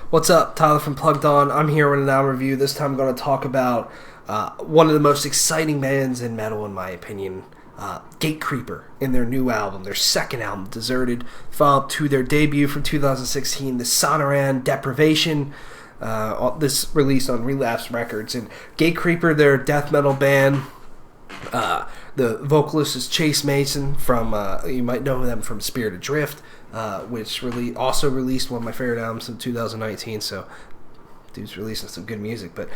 What's up? Tyler from Plugged On. I'm here with an album review. This time I'm going to talk about one of the most exciting bands in metal, in my opinion, Gatecreeper, in their new album, their second album, Deserted, followed to their debut from 2016, the Sonoran Deprivation. This released on Relapse Records. And Gatecreeper, they're a death metal band. The vocalist is Chase Mason from, you might know them from Spirit Adrift, which also released one of my favorite albums in 2019, so dude's releasing some good music. But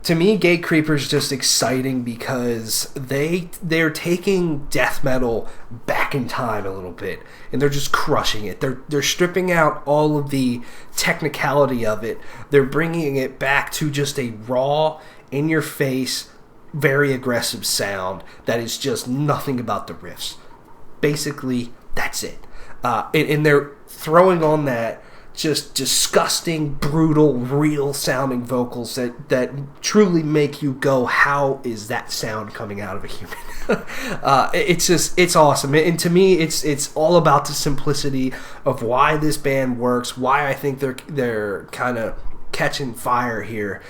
to me, Gatecreeper is just exciting because they're taking death metal back in time a little bit, and they're just crushing it. They're stripping out all of the technicality of it. They're bringing it back to just a raw, in-your-face, very aggressive sound that is just nothing about the riffs. Basically, that's it. And they're throwing on that just disgusting, brutal, real-sounding vocals that truly make you go, how is that sound coming out of a human? It's awesome. And to me, it's all about the simplicity of why this band works, why I think they're kind of catching fire here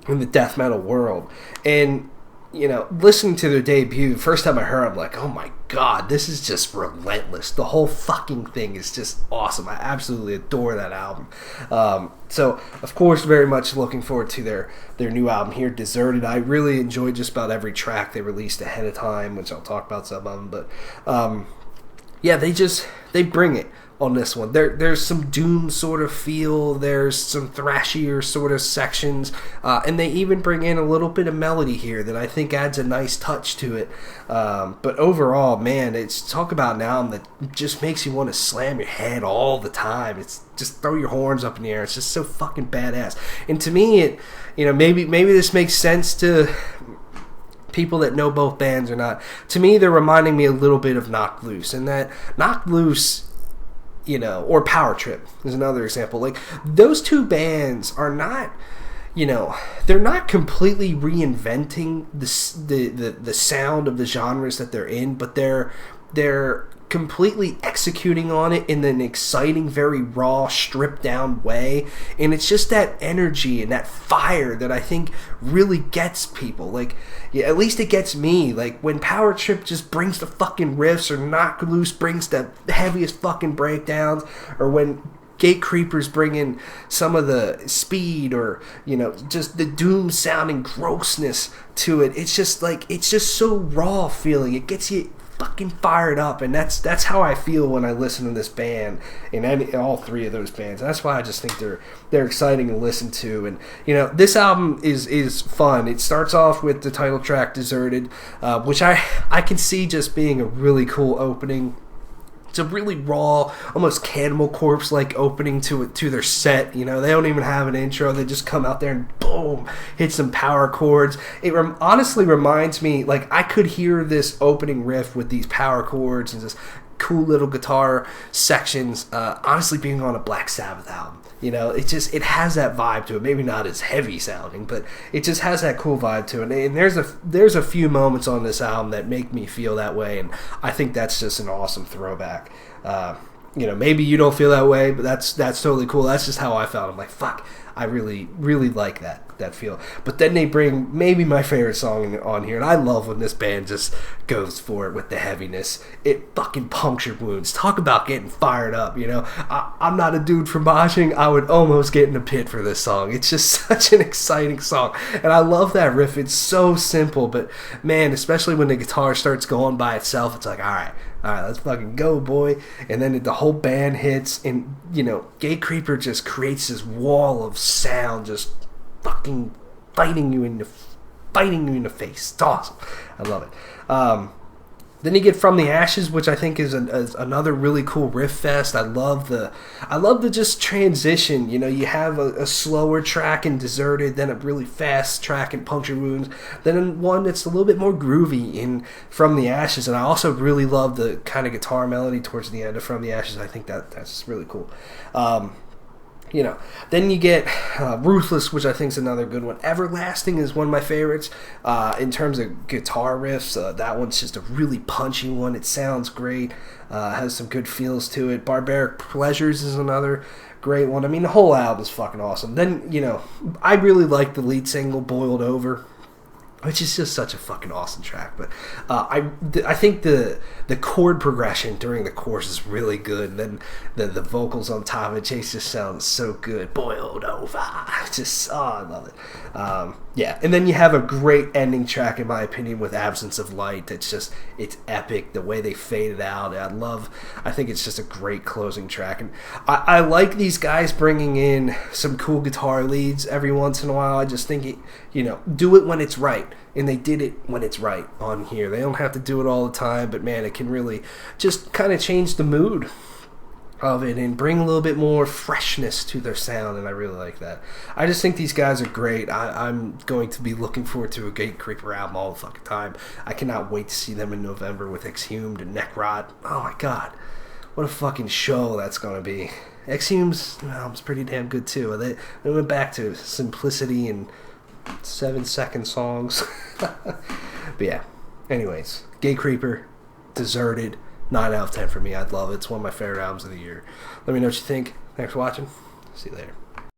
in the death metal world. And listening to their debut, first time I heard, I'm like, oh my god, this is just relentless. The whole fucking thing is just awesome. I absolutely adore that album. So, of course, very much looking forward to their new album here, Deserted. I really enjoyed just about every track they released ahead of time, which I'll talk about some of them. But, yeah, they bring it on this one. There's some doom sort of feel, there's some thrashier sort of sections, and they even bring in a little bit of melody here that I think adds a nice touch to it. But overall, man, it's talk about an album that just makes you want to slam your head all the time. It's just throw your horns up in the air. It's just so fucking badass. And to me, it maybe this makes sense to people that know both bands or not. To me, they're reminding me a little bit of Knocked Loose, and that Knocked Loose, or Power Trip is another example. Like, those two bands are not, they're not completely reinventing the sound of the genres that they're in, but they're completely executing on it in an exciting, very raw, stripped down way. And it's just that energy and that fire that I think really gets people. Like, yeah, at least it gets me. Like, when Power Trip just brings the fucking riffs, or Knocked Loose brings the heaviest fucking breakdowns, or when Gatecreepers bring in some of the speed, or just the doom sounding grossness to it. It's just so raw feeling. It gets you fucking fired up, and that's how I feel when I listen to this band, and all three of those bands. That's why I just think they're exciting to listen to. And this album is fun. It starts off with the title track, Deserted, which I can see just being a really cool opening. It's a really raw, almost Cannibal Corpse-like opening to their set. They don't even have an intro. They just come out there and boom, hit some power chords. It honestly reminds me, like, I could hear this opening riff with these power chords and just cool little guitar sections, honestly being on a Black Sabbath album. It has that vibe to it. Maybe not as heavy sounding, but it just has that cool vibe to it. And there's a few moments on this album that make me feel that way, and I think that's just an awesome throwback. Maybe you don't feel that way, but that's totally cool. That's just how I felt. I'm like, fuck, I really, really like that feel. But then they bring maybe my favorite song on here, and I love when this band just goes for it with the heaviness. It fucking puncture wounds. Talk about getting fired up. I'm not a dude for moshing. I would almost get in a pit for this song. It's just such an exciting song, and I love that riff. It's so simple, but man, especially when the guitar starts going by itself, it's like, all right, let's fucking go, boy. And then the whole band hits, and Gatecreeper just creates this wall of sound, just fucking fighting you in the face. It's awesome. I love it. Then you get From the Ashes, which I think is another really cool riff fest. I love the just transition. You have a slower track in Deserted, then a really fast track in Puncture Wounds, then one that's a little bit more groovy in From the Ashes. And I also really love the kind of guitar melody towards the end of From the Ashes. I think that's really cool. Then you get Ruthless, which I think is another good one. Everlasting is one of my favorites in terms of guitar riffs. That one's just a really punchy one. It sounds great, has some good feels to it. Barbaric Pleasures is another great one. I mean, the whole album's fucking awesome. Then, I really like the lead single, Boiled Over, which is just such a fucking awesome track. But I think the chord progression during the chorus is really good. And then the vocals on top of it just sounds so good. Boiled over. Just, I love it. Yeah, and then you have a great ending track, in my opinion, with Absence of Light. It's epic, the way they fade it out. I think it's just a great closing track. And I like these guys bringing in some cool guitar leads every once in a while. I just think, do it when it's right. And they did it when it's right on here. They don't have to do it all the time, but man, it can really just kind of change the mood of it and bring a little bit more freshness to their sound, and I really like that. I just think these guys are great. I'm going to be looking forward to a Gatecreeper album all the fucking time. I cannot wait to see them in November with Exhumed and Necrot. Oh my god, what a fucking show that's going to be. Exhume's album's pretty damn good too. They went back to simplicity and 7-second songs. But yeah, anyways, Gatecreeper, Deserted, 9 out of 10 for me. I'd love it. It's one of my favorite albums of the year. Let me know what you think. Thanks for watching. See you later.